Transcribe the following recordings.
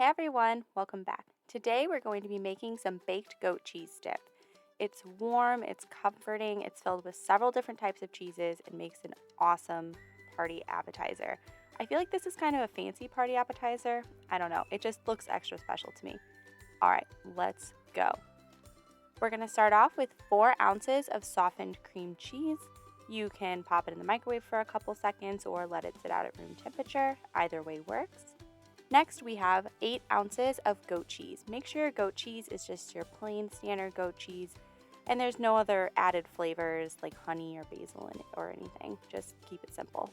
Hey everyone, welcome back. Today we're going to be making some baked goat cheese dip. It's warm, it's comforting, it's filled with several different types of cheeses and makes an awesome party appetizer. I feel like this is kind of a fancy party appetizer. I don't know, it just looks extra special to me. All right, let's go. We're going to start off with 4 ounces of softened cream cheese. You can pop it in the microwave for a couple seconds or let it sit out at room temperature. Either way works. Next, we have 8 ounces of goat cheese. Make sure your goat cheese is just your plain standard goat cheese and there's no other added flavors like honey or basil in it or anything. Just keep it simple.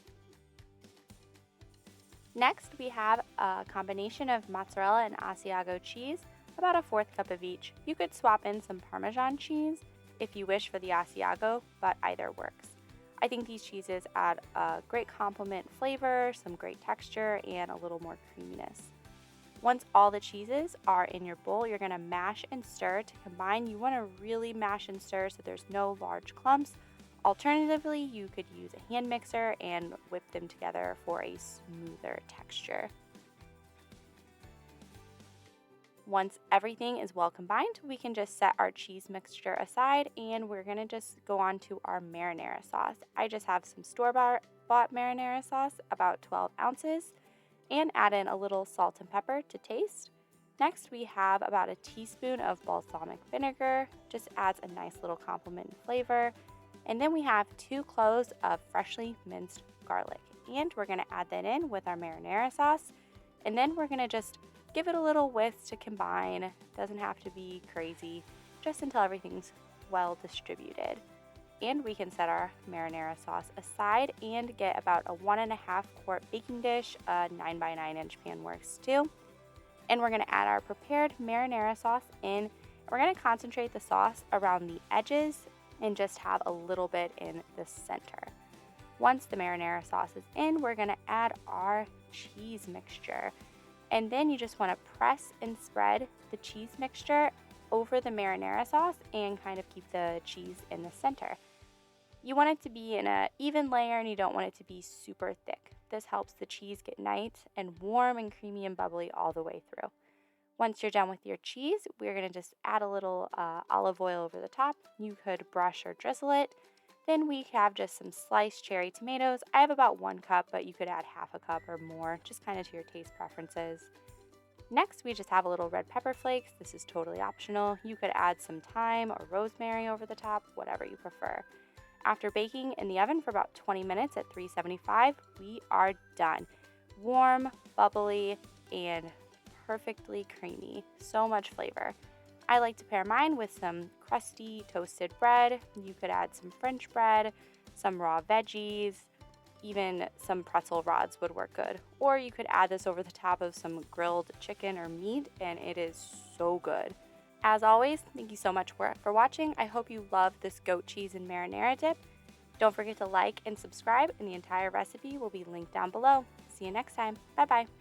Next, we have a combination of mozzarella and Asiago cheese, about a 1/4 cup of each. You could swap in some Parmesan cheese if you wish for the Asiago, but either works. I think these cheeses add a great complement flavor, some great texture, and a little more creaminess. Once all the cheeses are in your bowl, you're going to mash and stir to combine. You want to really mash and stir so there's no large clumps. Alternatively, you could use a hand mixer and whip them together for a smoother texture. Once everything is well combined, we can just set our cheese mixture aside and we're going to just go on to our marinara sauce. I just have some store-bought marinara sauce, about 12 ounces, and add in a little salt and pepper to taste. Next, we have about a teaspoon of balsamic vinegar, just adds a nice little complement and flavor. And then we have 2 cloves of freshly minced garlic, and we're going to add that in with our marinara sauce. And then we're going to just give it a little whisk to combine. Doesn't have to be crazy, just until everything's well distributed. And we can set our marinara sauce aside and get about a 1.5 quart baking dish. A 9x9 inch pan works too. And we're going to add our prepared marinara sauce in. We're going to concentrate the sauce around the edges and just have a little bit in the center. Once the marinara sauce is in, we're going to add our cheese mixture. And then you just want to press and spread the cheese mixture over the marinara sauce and kind of keep the cheese in the center. You want it to be in an even layer and you don't want it to be super thick. This helps the cheese get nice and warm and creamy and bubbly all the way through. Once you're done with your cheese, we're going to just add a little olive oil over the top. You could brush or drizzle it. Then we have just some sliced cherry tomatoes. I have about 1 cup, but you could add 1/2 cup or more, just kind of to your taste preferences. Next, we just have a little red pepper flakes. This is totally optional. You could add some thyme or rosemary over the top, whatever you prefer. After baking in the oven for about 20 minutes at 375, we are done. Warm, bubbly, and perfectly creamy. So much flavor. I like to pair mine with some crusty toasted bread. You could add some French bread, some raw veggies, even some pretzel rods would work good. Or you could add this over the top of some grilled chicken or meat, and it is so good. As always, thank you so much for watching. I hope you love this goat cheese and marinara dip. Don't forget to like and subscribe, and the entire recipe will be linked down below. See you next time. Bye-bye.